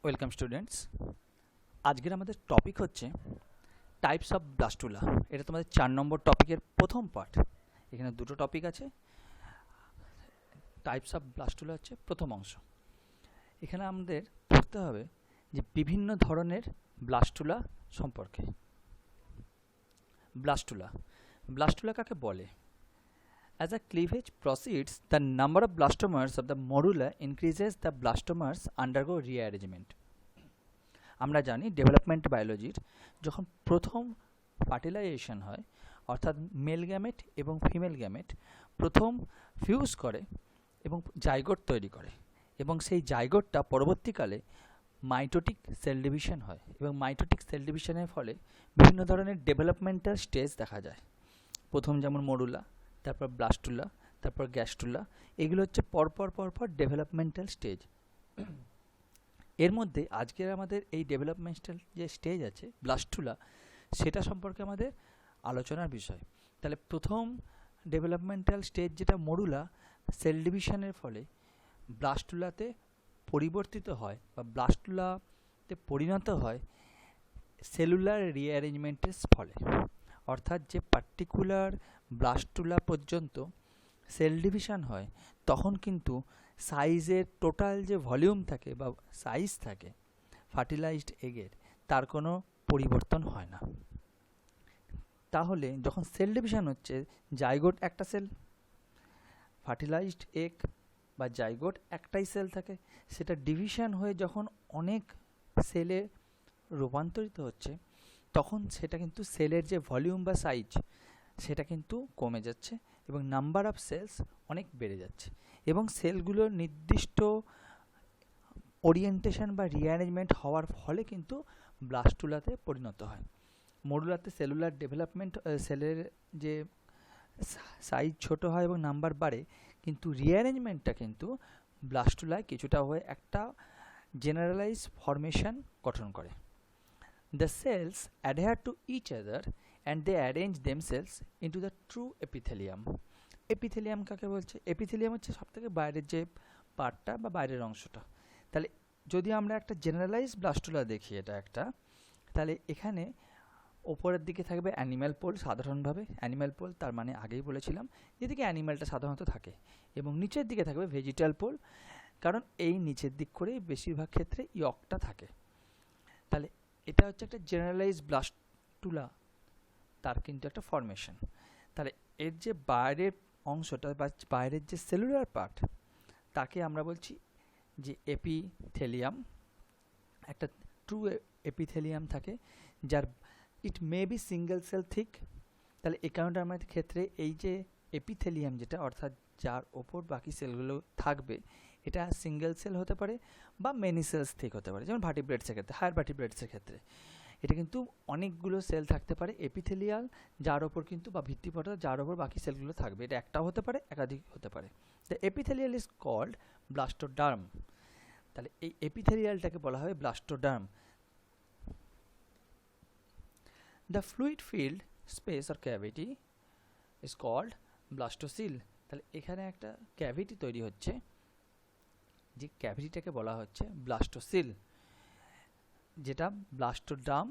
Welcome students. আজকের আমাদের topic হচ্ছে টাইপস অফ ব্লাস্টুলা। এটা তোমাদের 4 নম্বর টপিকের প্রথম পার্ট। এখানে দুটো টপিক আছে। টাইপস অফ ব্লাস্টুলা হচ্ছে প্রথম অংশ। এখানে আমাদের পড়তে হবে যে বিভিন্ন ধরনের ব্লাস্টুলা সম্পর্কে। ব্লাস্টুলা ব্লাস্টুলা কাকে বলে? As a cleavage proceeds, the number of blastomers of the morula increases, the blastomers undergo rearrangement. আমরা জানি ডেভেলপমেন্ট বায়োলজির যখন প্রথম ফার্টিলাইজেশন হয়, অর্থাৎ মেল গ্যামেট এবং ফিমেল গ্যামেট প্রথম ফিউজ করে এবং জাইগোট তৈরি করে, এবং সেই জাইগোটটা পরবর্তীকালে মাইটোটিক সেল ডিভিশন হয়, এবং মাইটোটিক সেল ডিভিশনের ফলে বিভিন্ন ধরনের ডেভেলপমেন্টাল স্টেজ দেখা যায়। প্রথম যেমন মরুলা, তারপর ব্লাস্টুলা, তারপর গ্যাস্টুলা। এগুলো হচ্ছে পরপর ডেভেলপমেন্টাল স্টেজ। এর মধ্যে আজকের আমাদের এই ডেভেলপমেন্টাল যে স্টেজ আছে ব্লাস্টুলা, সেটা সম্পর্কে আমাদের আলোচনার বিষয়। তাহলে প্রথম ডেভেলপমেন্টাল স্টেজ যেটা মরুলা, সেল ডিভিশনের ফলে ব্লাস্টুলাতে পরিবর্তিত হয় বা ব্লাস্টুলাতে পরিণত হয় সেলুলার রিঅ্যারেঞ্জমেন্টের ফলে। অর্থাৎ যে পার্টিকুলার ব্লাস্টুলা পর্যন্ত সেল ডিভিশন হয়, তখন কিন্তু সাইজের টোটাল যে ভলিউম থাকে বা সাইজ থাকে ফার্টিলাইজড এগের, তার কোনো পরিবর্তন হয় না। তাহলে যখন সেল ডিভিশন হচ্ছে, জাইগোট একটা সেল, ফার্টিলাইজড এগ বা জাইগোট একটাই সেল থাকে, সেটা ডিভিশন হয়ে যখন অনেক সেলে রূপান্তরিত হচ্ছে, তখন সেটা কিন্তু সেলের যে ভলিউম বা সাইজ সেটা কিন্তু কমে যাচ্ছে এবং নাম্বার অফ সেলস অনেক বেড়ে যাচ্ছে, এবং সেলগুলোর নির্দিষ্ট ওরিয়েন্টেশন বা রিঅ্যারেঞ্জমেন্ট হওয়ার ফলে কিন্তু ব্লাস্টুলাতে পরিণত হয়। মরুলাতে সেলুলার ডেভেলপমেন্ট, সেলের যে সাইজ ছোট হয় এবং নাম্বার বাড়ে, কিন্তু রিঅ্যারেঞ্জমেন্টটা কিন্তু ব্লাস্টুলায় কিছুটা হয়ে একটা জেনারেলাইজ ফরমেশন গঠন করে। The cells adhere to each other and they arrange themselves into the true epithelium. Epithelium কাকে বলছে? এপিথেলিয়াম হচ্ছে সবথেকে বাইরের যে পার্টটা বা বাইরের অংশটা। তাহলে যদি আমরা একটা জেনারেলাইজ ব্লাস্টুলা দেখি, এটা একটা, তাহলে এখানে ওপরের দিকে থাকবে অ্যানিম্যাল পোল। সাধারণভাবে অ্যানিম্যাল পোল, তার মানে আগেই বলেছিলাম যেদিকে অ্যানিম্যালটা সাধারণত থাকে, এবং নিচের দিকে থাকবে ভেজিটাল পোল, কারণ এই নিচের দিক করেই বেশিরভাগ ক্ষেত্রে ইয়কটা থাকে। তাহলে এটা হচ্ছে একটা জেনারেলাইজ ব্লাস্টুলা, তার কিন্তু একটা ফরমেশন। তাহলে এর যে বাইরের অংশটা বা বাইরের যে সেলুলার পার্ট, তাকে আমরা বলছি যে এপিথেলিয়াম। একটা ট্রু এপিথেলিয়াম থাকে, যার it may be single cell thick. তাহলে এই কারণটা আমাদের ক্ষেত্রে এই যে এপিথেলিয়াম যেটা, অর্থাৎ যার ওপর বাকি সেলগুলো থাকবে, এটা সিঙ্গেল সেল হতে পারে বা মেনি সেলস থিক হতে পারে। যেমন ভার্টিব্রেটসের ক্ষেত্রে, হায়ার ভার্টিব্রেটসের ক্ষেত্রে এটা কিন্তু অনেকগুলো সেল থাকতে পারে এপিথেলিয়াল, যার ওপর কিন্তু বা ভিত্তিপটা যার ওপর বাকি সেলগুলো থাকবে। এটা একটাও হতে পারে, একাধিক হতে পারে। The epithelial is called blastoderm. তাহলে এই এপিথেলিয়ালটাকে বলা হয় blastoderm. The fluid filled space or cavity is called blastocoel. তাহলে এখানে একটা ক্যাভিটি তৈরি হচ্ছে, যে ক্যাভিটিটাকে বলা হচ্ছে ব্লাস্টোসিল, যেটা ব্লাস্টোডার্ম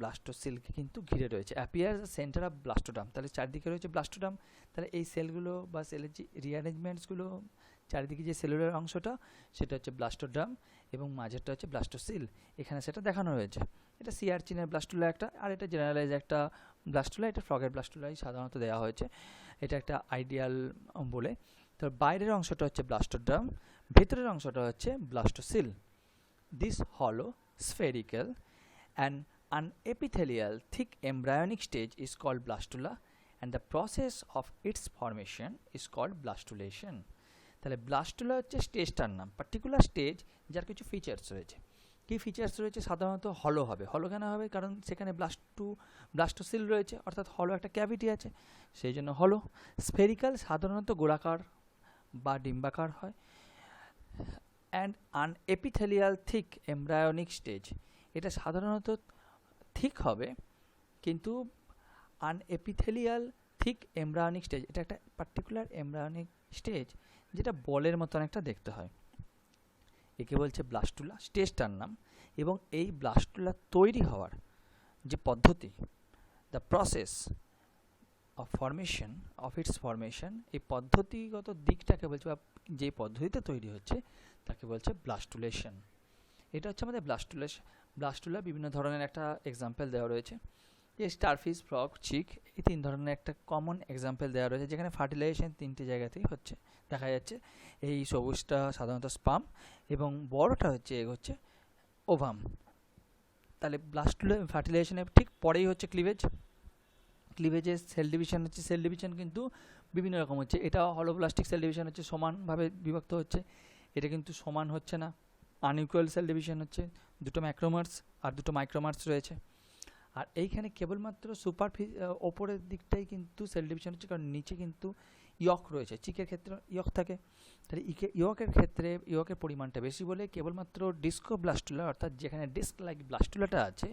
ব্লাস্টোসিলকে কিন্তু ঘিরে রয়েছে। Appear centre of blastoderm. তাহলে চারিদিকে রয়েছে ব্লাস্টোডার্ম। তাহলে এই সেলগুলো বা সেলের যে রিঅ্যারেঞ্জমেন্টসগুলো, চারিদিকে যে সেলুলার অংশটা, সেটা হচ্ছে ব্লাস্টোডার্ম, এবং মাঝেরটা হচ্ছে ব্লাস্টোসিল। এখানে সেটা দেখানো হয়েছে। এটা সিআরচিনের ব্লাস্টুলা একটা, আর এটা জেনারেলাইজ একটা ব্লাস্টুলা। এটা ফ্রগের ব্লাস্টুলাই সাধারণত দেওয়া হয়েছে, এটা একটা আইডিয়াল বলে। তো বাইরের অংশটা হচ্ছে ব্লাস্টোডার্ম, ভেতরের অংশটা হচ্ছে ব্লাস্টোসিল। দিস হলো spherical and unepithelial thick embryonic stage is called blastula, and the process of its formation is called blastulation. তাহলে ব্লাস্টুলা হচ্ছে স্টেজটার নাম, পার্টিকুলার স্টেজ যার কিছু ফিচার্স রয়েছে। কী ফিচার্স রয়েছে? সাধারণত হলো হবে। হলো কেন হবে? কারণ সেখানে ব্লাস্টোসিল রয়েছে, অর্থাৎ হলো একটা ক্যাভিটি আছে, সেই জন্য হলো। স্ফেরিক্যাল সাধারণত গোলাকার বা ডিম্বাকার হয়। অ্যান্ড আনএপিথেলিয়াল থিক এমব্রায়োনিক স্টেজ, এটা সাধারণত থিক হবে, কিন্তু আনএপিথেলিয়াল থিক এমব্রায়োনিক স্টেজ, এটা একটা পার্টিকুলার এমব্রায়োনিক স্টেজ যেটা বলের মতন একটা দেখতে হয়। একে বলছে ব্লাস্টুলা, স্টেজটার নাম। এবং এই ব্লাস্টুলা তৈরি হওয়ার যে পদ্ধতি, the process of formation of its formation, এই পদ্ধতিগত দিকটাকে বলছে, বা যে পদ্ধতিতে তৈরি হচ্ছে তাকে বলছে ব্লাস্টুলেশন। এটা হচ্ছে আমাদের ব্লাস্টুলেশন। ব্লাস্টুলা বিভিন্ন ধরনের একটা এক্সাম্পল দেওয়া রয়েছে, যে স্টারফিশ, ফ্রগ, চিক, এই 3 ধরনের একটা কমন এক্সাম্পল দেওয়া রয়েছে, যেখানে ফার্টিলাইজেশন 3টে জায়গাতেই হচ্ছে দেখা যাচ্ছে। এই সবুজটা সাধারণত স্পাম এবং বড়টা হচ্ছে হচ্ছে ওভাম। তাহলে ব্লাস্টুলা ফার্টিলাইজেশনের ঠিক পরেই হচ্ছে ক্লিভেজ। ক্লিভেজের সেল ডিভিশন হচ্ছে, সেল ডিভিশন কিন্তু বিভিন্ন রকম হচ্ছে। এটা হলোপ্লাস্টিক সেল ডিভিশন হচ্ছে, সমানভাবে বিভক্ত হচ্ছে। এটা কিন্তু সমান হচ্ছে না, আনইকুয়াল সেল ডিভিশন হচ্ছে, 2টো ম্যাক্রোমার্স আর 2টো মাইক্রোমার্স রয়েছে। আর এইখানে কেবলমাত্র ওপরের দিকটাই কিন্তু সেল ডিভিশন হচ্ছে, কারণ নিচে কিন্তু ইয়ক রয়েছে। চিকের ক্ষেত্রে ইয়ক থাকে, তাহলে ইয়কের ক্ষেত্রে ইয়কের পরিমাণটা বেশি বলে কেবলমাত্র ডিস্কো ব্লাস্টুলা, অর্থাৎ যেখানে ডিস্ক লাইক ব্লাস্টুলাটা আছে,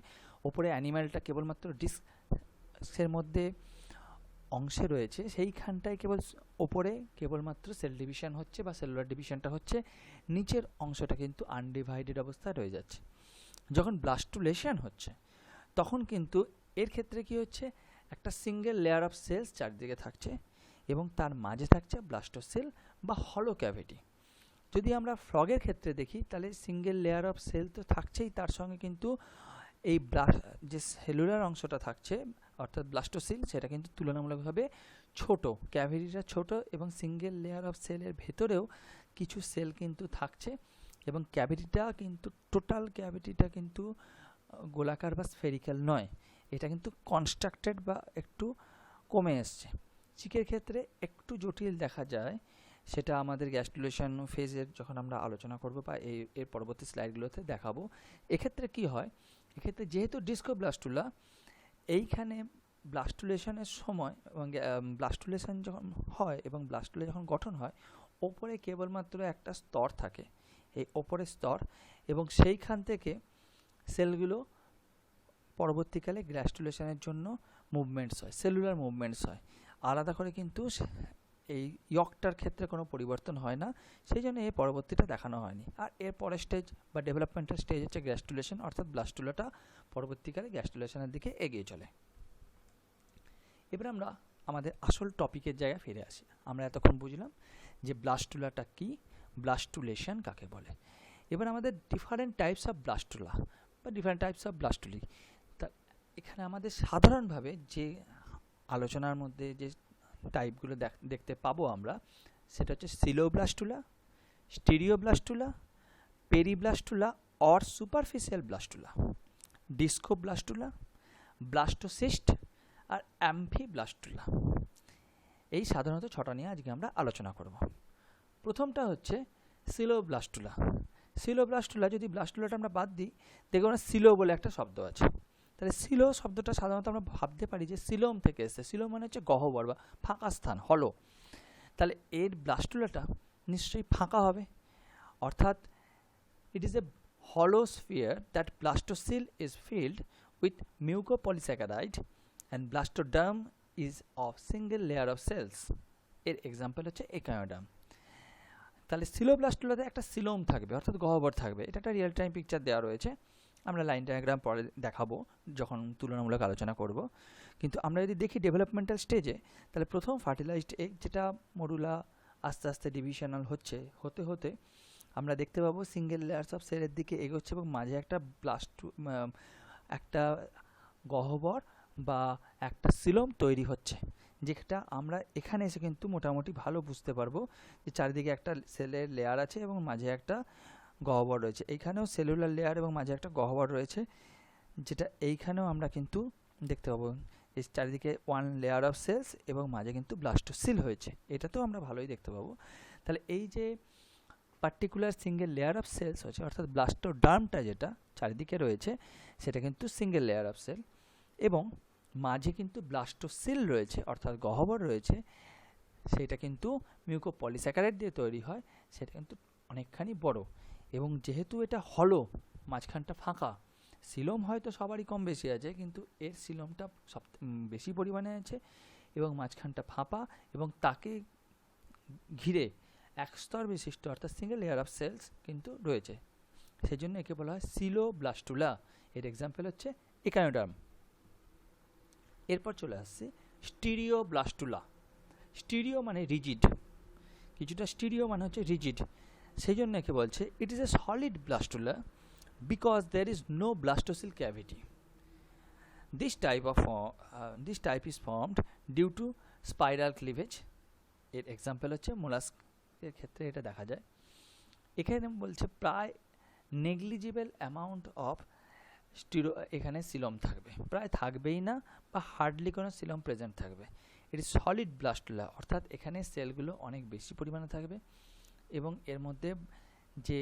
ওপরে অ্যানিম্যালটা কেবলমাত্র ডিস্কের মধ্যে অংশে রয়েছে, সেইখানটায় কেবল ওপরে কেবলমাত্র সেল ডিভিশন হচ্ছে বা সেলুলার ডিভিশনটা হচ্ছে, নিচের অংশটা কিন্তু আনডিভাইডেড অবস্থায় রয়ে যাচ্ছে। যখন ব্লাস্টুলেশন হচ্ছে তখন কিন্তু এর ক্ষেত্রে কি হচ্ছে, একটা সিঙ্গেল লেয়ার অফ সেলস চারদিকে থাকছে এবং তার মাঝে থাকছে ব্লাস্টোসেল বা হলো ক্যাভিটি। যদি আমরা ফ্রগের ক্ষেত্রে দেখি, তাহলে সিঙ্গেল লেয়ার অফ সেল তো থাকছেই, তার সঙ্গে কিন্তু এই যে সেলুলার অংশটা থাকছে অর্থাৎ ব্লাস্টোসিল, সেটা কিন্তু তুলনামূলকভাবে ছোট, ক্যাভিটিটা ছোট, এবং সিঙ্গেল লেয়ার অফ সেলের ভেতরেও কিছু সেল কিন্তু থাকছে, এবং ক্যাভিটিটা কিন্তু টোটাল ক্যাভিটিটা কিন্তু গোলাকার বা স্ফেরিক্যাল নয়, এটা কিন্তু কনস্ট্রাক্টেড বা একটু কমে এসছে। চিকের ক্ষেত্রে একটু জটিল দেখা যায়, সেটা আমাদের গ্যাস্ট্রুলেশন ফেজের যখন আমরা আলোচনা করব বা এর পরবর্তী স্লাইডগুলোতে দেখাবো। এক্ষেত্রে কি হয়, এক্ষেত্রে যেহেতু ডিস্কোব্লাস্টুলা, এইখানে ব্লাস্টুলেশনের সময় এবং ব্লাস্টুলেশন যখন হয় এবং ব্লাস্টুলা যখন গঠন হয়, ওপরে কেবলমাত্র একটা স্তর থাকে, এই ওপরের স্তর, এবং সেইখান থেকে সেলগুলো পরবর্তীকালে গ্যাস্ট্রুলেশনের জন্য মুভমেন্টস হয়, সেলুলার মুভমেন্টস হয়। আলাদা করে কিন্তু এই ইয়কটার ক্ষেত্রে কোনো পরিবর্তন হয় না, সেই জন্য এই পরবর্তীটা দেখানো হয়নি। আর এর পরের স্টেজ বা ডেভেলপমেন্টাল স্টেজ হচ্ছে গ্যাস্ট্রুলেশন, অর্থাৎ ব্লাস্টুলাটা পরবর্তীকালে গ্যাস্ট্রুলেশনের দিকে এগিয়ে চলে। এবার আমরা আমাদের আসল টপিকের জায়গায় ফিরে আসি। আমরা এতক্ষণ বুঝলাম যে ব্লাস্টুলাটা কি, ব্লাস্টুলেশন কাকে বলে। এবার আমাদের ডিফারেন্ট টাইপস অফ ব্লাস্টুলা বা ডিফারেন্ট টাইপস অফ ব্লাস্টুলি। তা এখানে আমাদের সাধারণভাবে যে আলোচনার মধ্যে যে টাইপগুলো দেখতে পাবো আমরা, সেটা হচ্ছে সিলোব্লাস্টুলা, স্টিরিওব্লাস্টুলা, পেরিব্লাস্টুলা অর সুপারফিশিয়াল ব্লাস্টুলা, ডিস্কোব্লাস্টুলা, ব্লাস্টোসিস্ট আর অ্যাম্ফিব্লাস্টুলা। এই সাধারণত 6টা নিয়ে আজকে আমরা আলোচনা করব। প্রথমটা হচ্ছে সিলোব্লাস্টুলা। সিলোব্লাস্টুলা, যদি ব্লাস্টুলাটা আমরা বাদ দিই, দেখব না সিলো বলে একটা শব্দ আছে। তাহলে সিলো শব্দটা সাধারণত আমরা ভাবতে পারি যে সিলোম থেকে এসেছে। সিলো মানে হচ্ছে গহ্বর বা ফাঁকা স্থান, হলো। তাহলে এর ব্লাস্টুলাটা নিশ্চয়ই ফাঁকা হবে, অর্থাৎ it is a hollow sphere that blastocyst is filled with mucopolysaccharide and blastoderm is of single layer of cells. এর এক্সাম্পল হচ্ছে একায়োডার্ম। তাহলে সিলোব্লাস্টুলাতে একটা সিলোম থাকবে, অর্থাৎ গহ্বর থাকবে। এটা একটা রিয়েল টাইম পিকচার দেওয়া রয়েছে, আমরা লাইন ডায়াগ্রাম পরে দেখাবো যখন তুলনামূলক আলোচনা করব। কিন্তু আমরা যদি দেখি ডেভেলপমেন্টাল স্টেজে, তাহলে প্রথম ফার্টিলাইজড এগ, যেটা মরুলা আস্তে আস্তে ডিভিশনাল হতে হতে আমরা দেখতে পাবো সিঙ্গেল লেয়ার্স অফ সেলের দিকে এগোচ্ছে এবং মাঝে একটা একটা গহ্বর বা একটা সিলোম তৈরি হচ্ছে, যেটা আমরা এখানে এসে কিন্তু মোটামুটি ভালো বুঝতে পারবো যে চারিদিকে একটা সেলের লেয়ার আছে এবং মাঝে একটা গহ্বর রয়েছে। এইখানেও সেলুলার লেয়ার এবং মাঝে একটা গহ্বর রয়েছে, যেটা এইখানেও আমরা কিন্তু দেখতে পাবো এই চারিদিকে ওয়ান লেয়ার অফ সেলস এবং মাঝে কিন্তু ব্লাস্টোসিল হয়েছে, এটাতেও আমরা ভালোই দেখতে পাবো। তাহলে এই যে particular single layer of cells হচ্ছে, অর্থাৎ ব্লাস্টোডার্মটা যেটা চারিদিকে রয়েছে সেটা কিন্তু সিঙ্গেল লেয়ার অফ সেল, এবং মাঝে কিন্তু ব্লাস্টোসিল রয়েছে অর্থাৎ গহ্বর রয়েছে, সেটা কিন্তু মিউকোপলিস্যাকারাইড দিয়ে তৈরি হয়, সেটা কিন্তু অনেকখানি বড়। এবং যেহেতু এটা হলো, মাঝখানটা ফাঁকা, সিলোম হয়তো সবারই কম বেশি আছে, কিন্তু এর সিলোমটা সব বেশি পরিমাণে আছে এবং মাঝখানটা ফাঁপা, এবং তাকে ঘিরে এক স্তর বিশিষ্ট অর্থাৎ সিঙ্গেল লেয়ার অফ সেলস কিন্তু রয়েছে, সেই জন্য একে বলা হয় সিলোব্লাস্টুলা। এর এক্সাম্পল হচ্ছে একানোডার্ম। এরপর চলে আসছে স্টিরিওব্লাস্টুলা। স্টিরিও মানে রিজিড, কিছুটা স্টিরিও মানে হচ্ছে রিজিড, সেই জন্য একে বলছে it is a solid blastula because there is no blastocoel cavity. This type is formed due to spiral cleavage. এর এক্সাম্পল হচ্ছে মোলাস্ক এর ক্ষেত্রে এটা দেখা যায়। এখানে বলছে প্রায় নেগলিজিবল অ্যামাউন্ট অফ এখানে সিলম থাকবে, প্রায় থাকবেই না বা হার্ডলি কোনো সিলম প্রেজেন্ট থাকবে। এটি সলিড ব্লাস্টুলা অর্থাৎ এখানে সেলগুলো অনেক বেশি পরিমাণে থাকবে এবং এর মধ্যে যে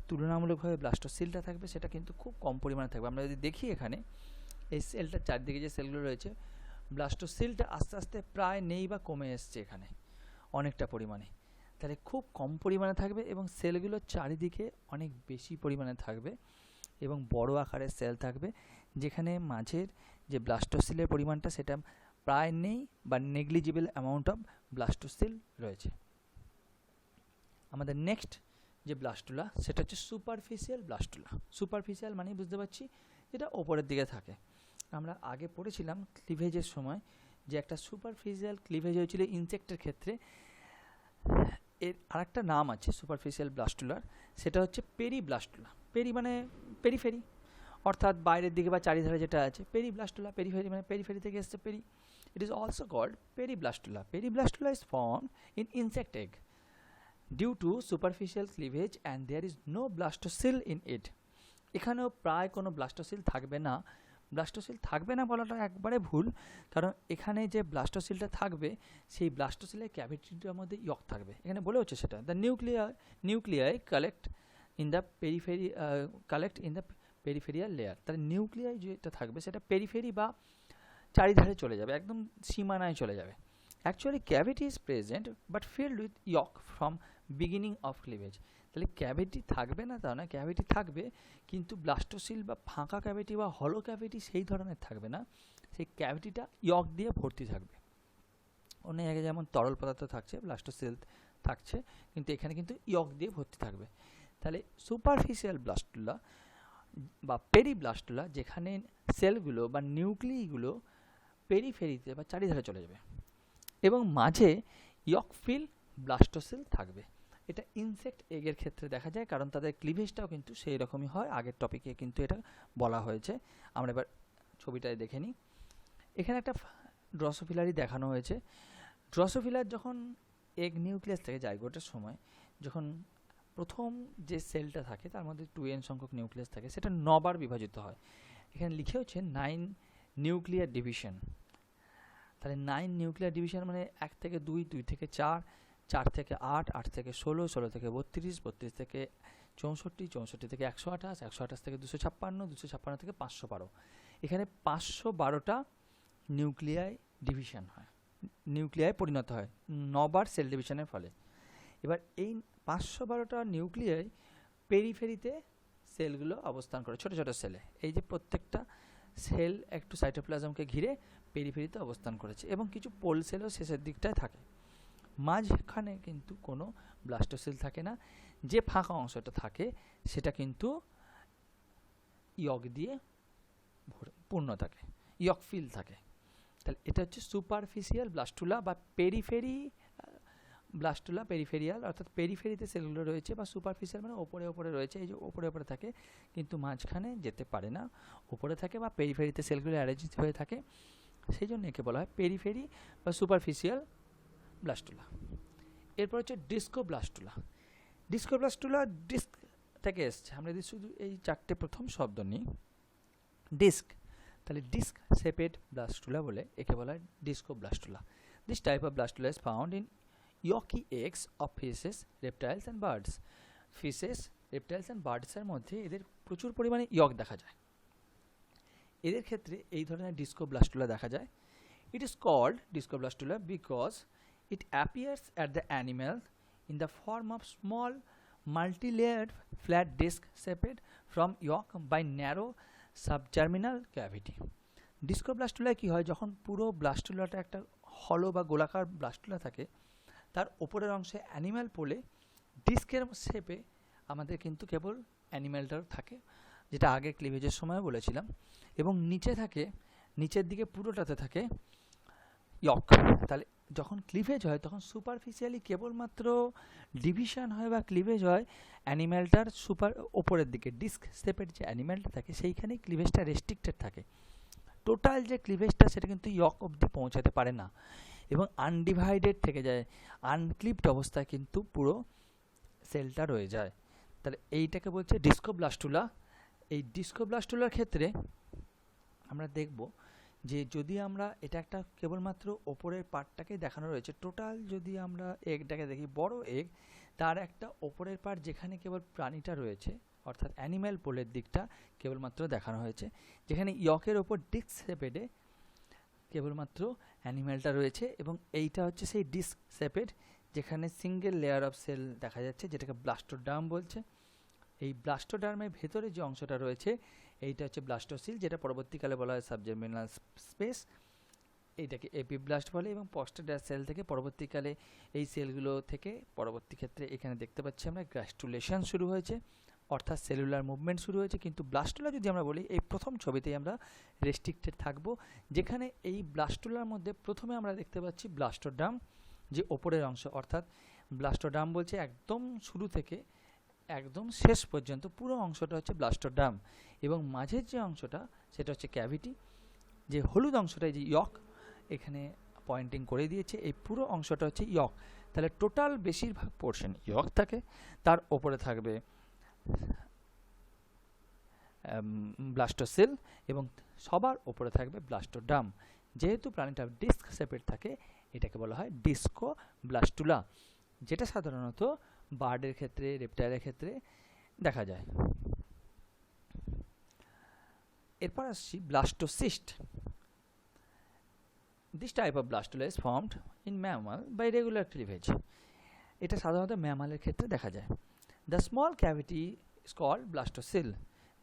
তুলনামূলকভাবে ব্লাস্টোসিলটা থাকবে সেটা কিন্তু খুব কম পরিমাণে থাকবে। আমরা যদি দেখি এখানে এই সেলটার চারদিকে যে সেলগুলো রয়েছে, ব্লাস্টোসিলটা আস্তে আস্তে প্রায় নেই বা কমে এসছে এখানে অনেকটা পরিমাণে, তাহলে খুব কম পরিমাণে থাকবে এবং সেলগুলো চারিদিকে অনেক বেশি পরিমাণে থাকবে এবং বড় আকারের সেল থাকবে, যেখানে মাঝের যে ব্লাস্টোসিলের পরিমাণটা সেটা প্রায় নেই বা নেগলিজিবল অ্যামাউন্ট অফ ব্লাস্টোসিল রয়েছে। আমাদের নেক্সট যে ব্লাস্টুলা সেটা হচ্ছে সুপারফিশিয়াল ব্লাস্টুলা। সুপারফিশিয়াল মানে বুঝতে পারছি যেটা ওপরের দিকে থাকে। আমরা আগে পড়েছিলাম ক্লিভেজের সময় যে একটা সুপারফিশিয়াল ক্লিভেজ হয়েছিল ইনসেক্টের ক্ষেত্রে। এর আরেকটা নাম আছে সুপারফিশিয়াল ব্লাস্টুলার, সেটা হচ্ছে পেরিব্লাস্টুলা। পেরি মানে পেরিফেরি, অর্থাৎ বাইরের দিকে বা চারিধারে যেটা আছে পেরিব্লাস্টুলা। পেরিফেরি মানে পেরিফেরি থেকে এসছে peri. It is also called periblastula. Periblastula is formed in insect egg due to superficial cleavage and there is no blastocoel in it. এখানেও প্রায় কোনো ব্লাস্টোসিল থাকবে না। ব্লাস্টোসিল থাকবে না বলাটা একবারে ভুল, কারণ এখানে যে ব্লাস্টোসিলটা থাকবে সেই ব্লাস্টোসিলের ক্যাভিটিটার মধ্যে ইয়ক থাকবে। এখানে বলে হচ্ছে সেটা the nuclei collect in the peripheral layer. তাহলে নিউক্লিয়াই যেটা থাকবে সেটা পেরিফেরি বা চারিধারে চলে যাবে, একদম সীমানায় চলে যাবে। Actually cavity is present but filled with yolk from beginning of cleavage. তাহলে ক্যাভিটি থাকবে না তা না, ক্যাভিটি থাকবে কিন্তু ব্লাস্টোসিল বা ফাঁকা ক্যাভিটি বা হলো ক্যাভিটি সেই ধরনের থাকবে না, সেই ক্যাভিটিটা ইয়ক দিয়ে ভর্তি থাকবে। অন্য জায়গায় যেমন তরল পদার্থ থাকছে, ব্লাস্টোসিল থাকছে, কিন্তু এখানে কিন্তু ইয়ক দিয়ে ভর্তি থাকবে। তাহলে সুপারফিশিয়াল ব্লাস্টুলা বা পেরিব্লাস্টুলা যেখানে সেলগুলো বা নিউক্লিয়াসগুলো পেরিফেরিতে বা চারিধারে চলে যাবে এবং মাঝে ইয়ক ফিল ব্লাস্টোসিল থাকবে। এটা ইনসেক্ট এগের ক্ষেত্রে দেখা যায়, কারণ তাদের ক্লিভেজটাও কিন্তু সেই রকমই হয়। আগের টপিকে কিন্তু এটা বলা হয়েছে। আমরা এবার ছবিটায় দেখে নিই। এখানে একটা ড্রসোফিলারই দেখানো হয়েছে। ড্রসোফিলার যখন এগ নিউক্লিয়াস থেকে জাইগোটের সময় যখন প্রথম যে সেলটা থাকে তার মধ্যে 2n সংখ্যক নিউক্লিয়াস থাকে, সেটা 9 বার বিভাজিত হয়। এখানে লিখে হচ্ছে 9 নিউক্লিয়ার ডিভিশন। তাহলে 9 নিউক্লিয়ার ডিভিশন মানে 1 থেকে 2, 2 থেকে 4, 4 থেকে 8, 8 থেকে 16, 16 থেকে 32, 32 থেকে 64, 64 থেকে 128, 128 থেকে 256, 256 থেকে 512। এখানে 512টা নিউক্লিয়ায় ডিভিশন হয়, নিউক্লিয়ায় পরিণত হয় 9 বার সেল ডিভিশনের ফলে। এবার এই 512টা নিউক্লিয়ায় পেরিফেরিতে সেলগুলো অবস্থান করে, ছোট ছোট সেলে। এই যে প্রত্যেকটা সেল একটু সাইটোপ্লাজমকে ঘিরে পেরিফেরিতে অবস্থান করেছে এবং কিছু পোল সেলও শেষের দিকটায় থাকে। মাঝখানে কিন্তু কোনো ব্লাস্টোসিল থাকে না, যে ফাঁকা অংশটা থাকে সেটা কিন্তু ইয়ক দিয়ে পূর্ণ থাকে, ইয়ক ফিল থাকে। তাহলে এটা হচ্ছে সুপারফিশিয়াল ব্লাস্টুলা বা পেরিফেরি ব্লাস্টুলা। পেরিফেরিয়াল অর্থাৎ পেরিফেরিতে সেলগুলো রয়েছে, বা সুপারফিশিয়াল মানে ওপরে ওপরে রয়েছে, এই যে ওপরে ওপরে থাকে কিন্তু মাঝখানে যেতে পারে না, ওপরে থাকে বা পেরিফেরিতে সেলগুলো অ্যারেঞ্জ হয়ে থাকে, সেই জন্য একে বলা হয় পেরিফেরি বা সুপারফিশিয়াল ব্লাস্টুলা। এরপর হচ্ছে ডিস্কোব্লাস্টুলা। ডিস্কোব্লাস্টুলা ডিস্ক থেকে এসছে। আমরা যদি শুধু এই চারটে প্রথম শব্দ নিই, ডিস্ক, তাহলে ডিস্ক শেপেড ব্লাস্টুলা বলে একে বলা হয় discoblastula. This type of blastula is found in yolky eggs of fishes, reptiles and birds. Fishes, reptiles and বার্ডসের মধ্যে এদের প্রচুর পরিমাণে ইয়ক দেখা যায়। এদের ক্ষেত্রে এই ধরনের ডিস্কোব্লাস্টুলা দেখা যায়। It is called discoblastula because it appears at the animal in the form of small multi-layered flat disc shaped from yolk by narrow subgerminal cavity. ডিস্কোব্লাস্টুলায় কি হয়, যখন পুরো ব্লাস্টুলাটা একটা হলো বা গোলাকার ব্লাস্টুলা থাকে, তার ওপরের অংশে অ্যানিম্যাল পোলে ডিস্কের শেপে আমাদের কিন্তু কেবল অ্যানিম্যালটার থাকে, যেটা আগে ক্লিভেজের সময় বলেছিলাম, এবং নিচে থাকে, নিচের দিকে পুরোটাতে থাকে ইয়ক। তাহলে যখন ক্লিভেজ হয় তখন সুপারফিশিয়ালি কেবলমাত্র ডিভিশন হয় বা ক্লিভেজ হয় অ্যানিম্যালটার ওপরের দিকে, ডিস্ক শেপের যে অ্যানিম্যালটা থাকে সেইখানেই ক্লিভেজটা রেস্ট্রিক্টেড থাকে। টোটাল যে ক্লিভেজটা সেটা কিন্তু ইয়ক অবধি পৌঁছাতে পারে না এবং আনডিভাইডেড থেকে যায়, আনক্লিপড অবস্থায় কিন্তু পুরো সেলটা রয়ে যায়। তাহলে এইটাকে বলছে ডিস্কোব্লাস্টুলা। এই ডিস্কোব্লাস্টুলার ক্ষেত্রে আমরা দেখব যে যদি আমরা এটা একটা কেবলমাত্র ওপরের পার্টটাকে দেখানো রয়েছে, টোটাল যদি আমরা এগটাকে দেখি, বড় এগ, তার একটা ওপরের পার্ট যেখানে কেবল প্রাণীটা রয়েছে অর্থাৎ অ্যানিম্যাল পোলের দিকটা কেবলমাত্র দেখানো হয়েছে, যেখানে ইয়কের ওপর ডিস্ক শেপেডে কেবলমাত্র অ্যানিম্যালটা রয়েছে, এবং এইটা হচ্ছে সেই ডিস্ক শেপেড যেখানে সিঙ্গেল লেয়ার অফ সেল দেখা যাচ্ছে, যেটাকে ব্লাস্টোডার্ম বলছে। এই ব্লাস্টোডার্মের ভেতরে যে অংশটা রয়েছে এইটা হচ্ছে ব্লাস্টোসিল, যেটা পরবর্তীকালে বলা হয় সাবজার্মিনাল স্পেস, এইটাকে এপিব্লাস্ট বলে। এবং পস্টেডার সেল থেকে পরবর্তীকালে এই সেলগুলো থেকে পরবর্তী ক্ষেত্রে এখানে দেখতে পাচ্ছি আমরা গ্রাস্টুলেশন শুরু হয়েছে, অর্থাৎ সেলুলার মুভমেন্ট শুরু হয়েছে। কিন্তু ব্লাস্টুলা যদি আমরা বলি, এই প্রথম ছবিতেই আমরা রেস্ট্রিক্টেড থাকব, যেখানে এই ব্লাস্টুলার মধ্যে প্রথমে আমরা দেখতে পাচ্ছি ব্লাস্টোডার্ম, যে ওপরের অংশ, অর্থাৎ ব্লাস্টোডার্ম বলছে একদম শুরু থেকে একদম শেষ পর্যন্ত পুরো অংশটা হচ্ছে ব্লাস্টোডার্ম, এবং মাঝের যে অংশটা সেটা হচ্ছে ক্যাভিটি, যে হলুদ অংশটাই যে ইয়ক, এখানে পয়েন্টিং করে দিয়েছে, এই পুরো অংশটা হচ্ছে ইয়ক। তাহলে টোটাল বেশিরভাগ পোর্শন ইয়ক থাকে, তার ওপরে থাকবে ব্লাস্টোসেল এবং সবার ওপরে থাকবে ব্লাস্টোডার্ম। যেহেতু প্রাণীটা ডিস্ক শেপের থাকে, এটাকে বলা হয় ডিস্কোব্লাস্টুলা, যেটা সাধারণত বার্ডের ক্ষেত্রে, রেপটাইলের ক্ষেত্রে দেখা যায়। এরপর আসছি blastocyst. This type of blastula is formed in mammal by regular cleavage. এটা সাধারণত ম্যামালের ক্ষেত্রে দেখা যায়। The small cavity is called blastocele.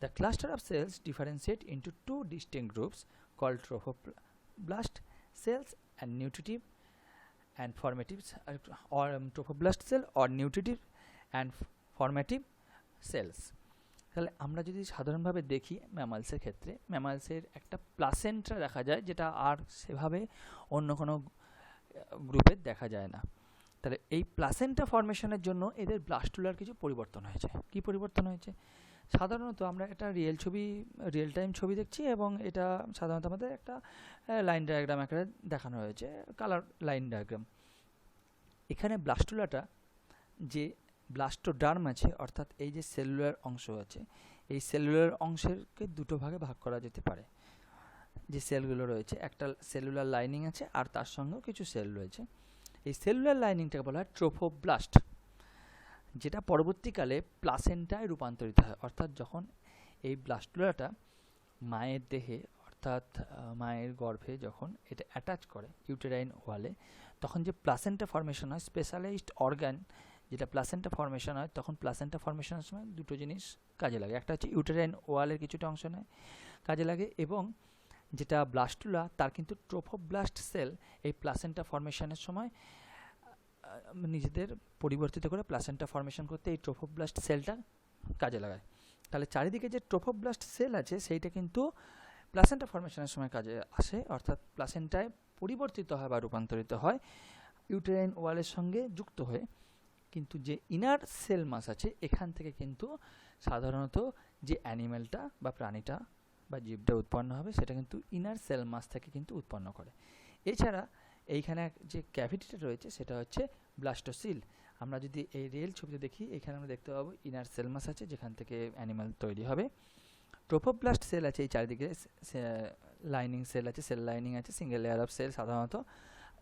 The cluster of cells differentiate into two distinct groups called trophoblast cells and nutritive and formative, or trophoblast cell or nutritive and formative cells. তাহলে আমরা যদি সাধারণভাবে দেখি ম্যামালসের ক্ষেত্রে, ম্যামালসের একটা প্লাসেন্টা দেখা যায়, যেটা আর সেভাবে অন্য কোনো গ্রুপের দেখা যায় না। তাহলে এই প্লাসেন্টা ফর্মেশনের জন্য এদের ব্লাস্টুলার কিছু পরিবর্তন হয়েছে। কি পরিবর্তন হয়েছে? সাধারণত আমরা একটা রিয়েল টাইম ছবি দেখছি, এবং এটা সাধারণত আমাদের একটা লাইন ডায়াগ্রাম আকারে দেখানো হয়েছে, কালার লাইন ডায়াগ্রাম। এখানে ব্লাস্টুলাটা যে ব্লাস্টোডার্ম আছে, অর্থাৎ এই যে সেলুলার অংশ আছে, এই সেলুলার অংশকে দুটো ভাগে ভাগ করা যেতে পারে। যে সেলগুলো রয়েছে, একটা সেলুলার লাইনিং আছে আর তার সঙ্গেও কিছু সেল রয়েছে। এই সেলুলার লাইনিংটাকে বলা হয় ট্রোফোব্লাস্ট, যেটা পরবর্তীকালে প্লাসেন্টায় রূপান্তরিত হয়। অর্থাৎ যখন এই ব্লাস্টুলাটা মায়ের দেহে, অর্থাৎ মায়ের গর্ভে যখন এটা অ্যাটাচ করে ইউটেরাইন ওয়ালে, তখন যে প্লাসেন্টা ফর্মেশন হয়, স্পেশালাইজড অর্গান যেটা প্লাসেন্টা ফর্মেশন হয়, তখন প্লাসেন্টা ফর্মেশনের সময় দুটো জিনিস কাজে লাগে। একটা হচ্ছে ইউটেরাইন ওয়ালের কিছুটা অংশ নেয় কাজে লাগে, এবং যেটা ব্লাস্টুলা তার কিন্তু ট্রোফোব্লাস্ট সেল এই প্লাসেন্টা ফর্মেশনের সময় নিজেদের পরিবর্তিত করে প্লাসেন্টা ফর্মেশন করতে এই ট্রোফোব্লাস্ট সেলটা কাজে লাগায়। তাহলে চারিদিকে যে ট্রোফোব্লাস্ট সেল আছে সেইটা কিন্তু প্লাসেন্টা ফর্মেশনের সময় কাজে আসে, অর্থাৎ প্লাসেন্টায় পরিবর্তিত হয় বা রূপান্তরিত হয় ইউটেরাইন ওয়ালের সঙ্গে যুক্ত হয়ে। কিন্তু যে ইনার সেল মাস আছে, এখান থেকে কিন্তু সাধারণত যে অ্যানিম্যালটা বা প্রাণীটা বা জীবটা উৎপন্ন হবে, সেটা কিন্তু ইনার সেল মাস থেকে কিন্তু উৎপন্ন করে। এছাড়া এইখানে যে ক্যাভিটিটা রয়েছে সেটা হচ্ছে ব্লাস্টোসিল। আমরা যদি এই রিয়েল ছবিতে দেখি, এখানে আমরা দেখতে পাবো ইনার সেল মাস আছে, যেখান থেকে অ্যানিম্যাল তৈরি হবে। ট্রোফোব্লাস্ট সেল আছে এই চারিদিকে, লাইনিং সেল আছে, সেল লাইনিং আছে, সিঙ্গেল লেয়ার অফ সেল সাধারণত,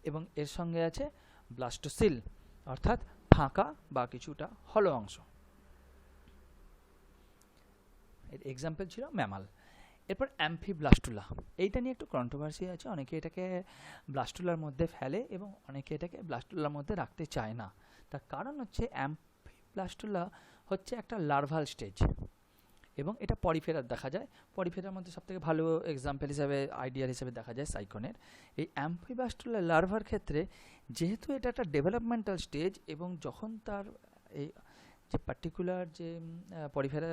এবং এর সঙ্গে আছে ব্লাস্টোসিল, অর্থাৎ ফাঁকা বা কিছুটা হলো অংশ। এর এক্সাম্পল ছিল ম্যামাল। এরপর অ্যাম্ফিব্লাস্টুলা, এইটা নিয়ে একটু কন্ট্রোভার্সি আছে। অনেকে এটাকে ব্লাস্টুলার মধ্যে ফেলে এবং অনেকে এটাকে ব্লাস্টুলার মধ্যে রাখতে চায় না। তার কারণ হচ্ছে অ্যাম্ফিব্লাস্টুলা হচ্ছে একটা লার্ভাল স্টেজ। এবং এটা পরিফেরার দেখা যায়। পরিফেরার মধ্যে সবথেকে ভালো এক্সাম্পল হিসাবে আইডিয়াল হিসেবে দেখা যায় সাইকনের। এই অ্যাম্ফিব্লাস্টুলা লার্ভার ক্ষেত্রে যেহেতু এটা একটা ডেভেলপমেন্টাল স্টেজ এবং যখন তার এই যে পার্টিকুলার যে পরিফেরা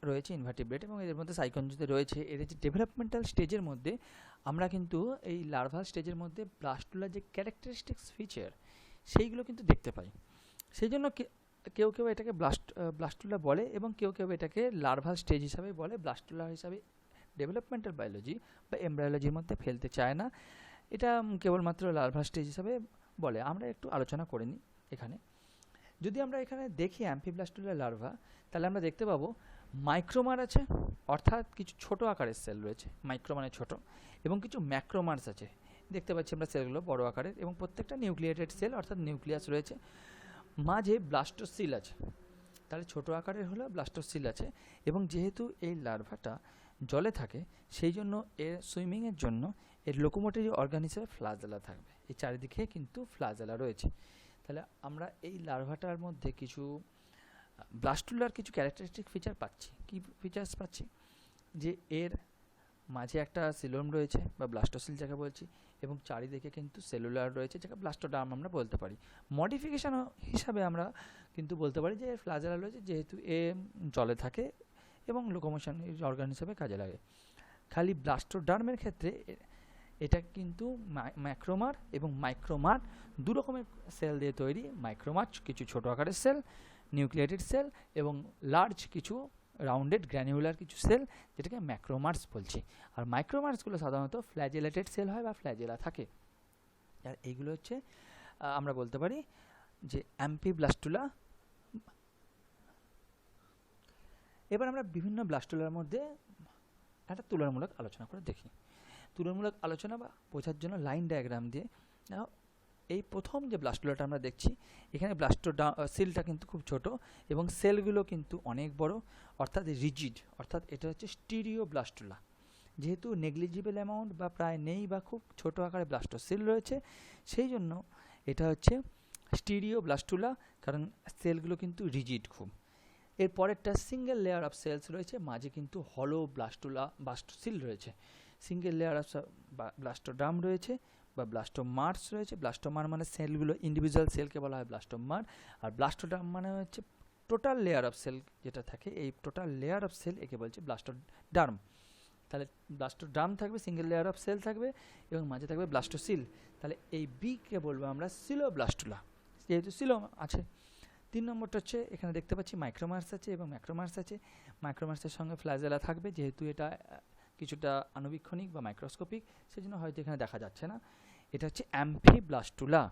রয়েছে ইনভার্টিব্রেট এবং এদের মধ্যে সাইকন যদি রয়েছে, এর যে ডেভেলপমেন্টাল স্টেজের মধ্যে আমরা কিন্তু এই লার্ভাল স্টেজের মধ্যে ব্লাস্টুলার যে ক্যারেক্টারিস্টিক্স ফিচার সেইগুলো কিন্তু দেখতে পাই। সেই জন্য কেউ কেউ এটাকে ব্লাস্টুলা বলে এবং কেউ কেউ এটাকে লার্ভাল স্টেজ হিসাবে বলে, ব্লাস্টুলা হিসাবে ডেভেলপমেন্টাল বায়োলজি বা এমব্রায়োলজির মধ্যে ফেলতে চায় না, এটা কেবলমাত্র লার্ভাল স্টেজ হিসাবে বলে। আমরা একটু আলোচনা করে নিই এখানে। যদি আমরা এখানে দেখি অ্যাম্ফিব্লাস্টুলা লার্ভা, তাহলে আমরা দেখতে পাবো মাইক্রোমার আছে, অর্থাৎ কিছু ছোট আকারের সেল রয়েছে, মাইক্রো মানে ছোট, এবং কিছু ম্যাক্রোমার্স আছে, দেখতে পাচ্ছি আমরা সেলগুলো বড় আকারের, এবং প্রত্যেকটা নিউক্লিয়েটেড সেল অর্থাৎ নিউক্লিয়াস রয়েছে, মাঝে ব্লাস্টোসিল আছে, তাহলে ছোট আকারের হলো ব্লাস্টোসিল আছে। এবং যেহেতু এই লার্ভাটা জলে থাকে সেই জন্য এর সুইমিংয়ের জন্য এর লোকোমোটরি অর্গান হিসেবে ফ্লাজেলা থাকবে, এই চারিদিকে কিন্তু ফ্লাজেলা রয়েছে। তাহলে আমরা এই লার্ভাটার মধ্যে কিছু ব্লাস্টুলার কিছু ক্যারেক্টারিস্টিক ফিচার পাচ্ছি। কি ফিচার্স পাচ্ছি? যে এর মাঝে একটা সিলোম রয়েছে বা ব্লাস্টোসিল যাকে বলছি, এবং চারিদিকে কিন্তু সেলুলার রয়েছে যাকে ব্লাস্টোডার্ম আমরা বলতে পারি। মডিফিকেশন হিসাবে আমরা কিন্তু বলতে পারি যে ফ্লাজেলা রয়েছে, যেহেতু এ জলে থাকে এবং লোকোমোশন অর্গান হিসেবে কাজে লাগে। খালি ব্লাস্টোডার্মের ক্ষেত্রে এটা কিন্তু ম্যাক্রোমার এবং মাইক্রোমার দু রকমের সেল দিয়ে তৈরি। মাইক্রোমার কিছু ছোট আকারের সেল, নিউক্লিয়েটেড সেল, এবং লার্জ কিছু রাউন্ডেড গ্র্যানিউলার কিছু সেল, যেটাকে ম্যাক্রোমার্স বলছি। আর মাইক্রোমার্সগুলো সাধারণত ফ্ল্যাজেলেটেড সেল হয় বা ফ্ল্যাজেলা থাকে। আর এইগুলো হচ্ছে আমরা বলতে পারি যে অ্যাম্ফিব্লাস্টুলা। এবার আমরা বিভিন্ন ব্লাস্টুলার মধ্যে একটা তুলনামূলক আলোচনা করে দেখি। তুলনামূলক আলোচনা বা বোঝার জন্য লাইন ডায়াগ্রাম দিয়ে, এই প্রথম যে ব্লাস্টুলাটা আমরা দেখছি, এখানে সিলটা কিন্তু খুব ছোট এবং সেলগুলো কিন্তু অনেক বড়, অর্থাৎ রিজিড, অর্থাৎ এটা হচ্ছে স্টিরিও ব্লাস্টুলা। যেহেতু নেগলিজিবল অ্যামাউন্ট বা প্রায় নেই বা খুব ছোট আকারে ব্লাস্টোসিল রয়েছে, সেই জন্য এটা হচ্ছে স্টিরিও ব্লাস্টুলা, কারণ সেলগুলো কিন্তু রিজিড খুব। এরপরেরটা সিঙ্গেল লেয়ার অফ সেলস রয়েছে, মাঝে কিন্তু হলো ব্লাস্টোসিল রয়েছে। সিঙ্গেল লেয়ার অফ ব্লাস্টোডার্ম রয়েছে বা ব্লাস্টোমার্স রয়েছে। ব্লাস্টোমার মানে সেলগুলো, ইন্ডিভিজুয়াল সেলকে বলা হয় ব্লাস্টোমার, আর ব্লাস্টোডার্ম মানে হচ্ছে টোটাল লেয়ার অফ সেল যেটা থাকে, এই টোটাল লেয়ার অফ সেল একে বলছে ব্লাস্টোডার্ম। তাহলে ব্লাস্টোডার্ম থাকবে, সিঙ্গেল লেয়ার অফ সেল থাকবে এবং মাঝে থাকবে ব্লাস্টোসিল। তাহলে এই বিকে বলবো আমরা সিলোব্লাস্টুলা, যেহেতু সিলো আছে। 3 নম্বরটা হচ্ছে এখানে দেখতে পাচ্ছি মাইক্রোমার্স আছে এবং ম্যাক্রোমার্স আছে। মাইক্রোমার্সের সঙ্গে ফ্লাজেলা থাকবে, যেহেতু এটা কিছুটা আণুবীক্ষণিক বা মাইক্রোস্কোপিক, সেজন্য হয়তো এখানে দেখা যাচ্ছে না। এটা হচ্ছে অ্যাম্ফিব্লাস্টুলা,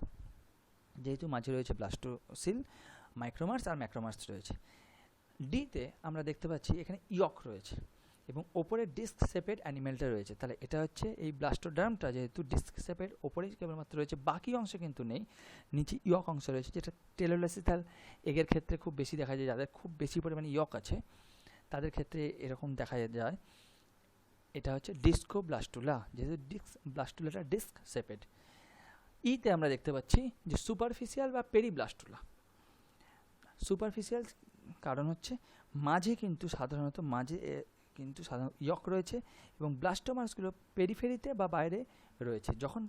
যেহেতু মাঝে রয়েছে ব্লাস্টোসিল, মাইক্রোমার্স আর ম্যাক্রোমার্স রয়েছে। ডিতে আমরা দেখতে পাচ্ছি এখানে ইয়ক রয়েছে এবং ওপরে ডিস্ক শেপেড অ্যানিমেলটা রয়েছে। তাহলে এটা হচ্ছে এই ব্লাস্টোডার্মটা যেহেতু ডিস্ক শেপেড, ওপরে কেবলমাত্র রয়েছে, বাকি অংশে কিন্তু নেই, নিচে ইয়ক অংশ রয়েছে, যেটা টেলোলাসিথাল এগের ক্ষেত্রে খুব বেশি দেখা যায়। যাদের খুব বেশি পরিমাণে ইয়ক আছে তাদের ক্ষেত্রে এরকম দেখা যায়। এটা হচ্ছে ডিস্কোব্লাস্টুলা, যেহেতু ব্লাস্টুলাটা ডিস্ক শেপেড। ইতে আমরা দেখতে পাচ্ছি যে সুপারফিশিয়াল বা পেরিব্লাস্টুলা। সুপারফিশিয়াল কারণ হচ্ছে মাঝে কিন্তু সাধারণত ইয়ক রয়েছে এবং ব্লাস্টোমার্সগুলো পেরিফেরিতে বা বাইরে রয়েছে। যখন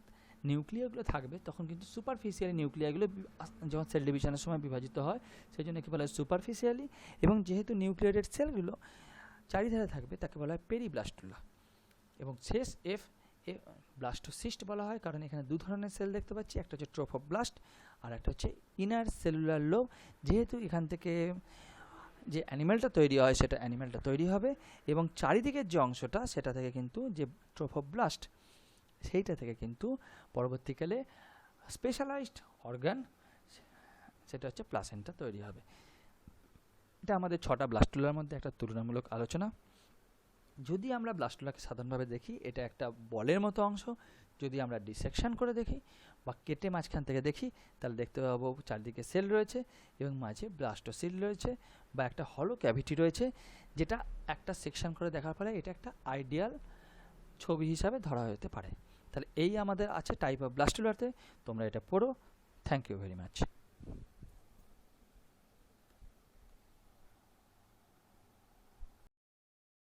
নিউক্লিয়াগুলো থাকবে তখন কিন্তু সুপারফিশিয়ালি নিউক্লিয়াগুলো যখন সেল ডিভিশনের সময় বিভাজিত হয়, সেই জন্য একে বলা হয় সুপারফিশিয়ালি, এবং যেহেতু নিউক্লিয়েটেড সেলগুলো চারিধারে থাকবে তাকে বলা হয় পেরিব্লাস্টুলা। এবং শেষ এফ ব্লাস্টোসিস্ট বলা হয়, কারণ এখানে দু ধরনের সেল দেখতে পাচ্ছি, একটা হচ্ছে ট্রোফোব্লাস্ট আর একটা হচ্ছে ইনার সেলুলার লোব। যেহেতু এখান থেকে যে অ্যানিমেলটা তৈরি হয় সেটা অ্যানিমেলটা তৈরি হবে, এবং চারিদিকের যে অংশটা সেটা থেকে কিন্তু যে ট্রোফোব্লাস্ট সেইটা থেকে কিন্তু পরবর্তীকালে স্পেশালাইজড অর্গান, সেটা হচ্ছে প্লাসেন্টা তৈরি হবে। এটা আমাদের 6টা ব্লাস্টুলার মধ্যে একটা তুলনামূলক আলোচনা। যদি আমরা ব্লাস্টুলাকে সাধারণভাবে দেখি, এটা একটা বলের মতো অংশ। যদি আমরা ডিসেকশন করে দেখি বা কেটে মাঝখান থেকে দেখি, তাহলে দেখতে পাবো চারদিকে সেল রয়েছে এবং মাঝে ব্লাস্টোসিল রয়েছে বা একটা হলো ক্যাভিটি রয়েছে, যেটা একটা সেকশন করে দেখার ফলে এটা একটা আইডিয়াল ছবি হিসাবে ধরা হতে পারে। তাহলে এই আমাদের আছে টাইপ অফ ব্লাস্টুলাতে। তোমরা এটা পড়ো। Thank you very much.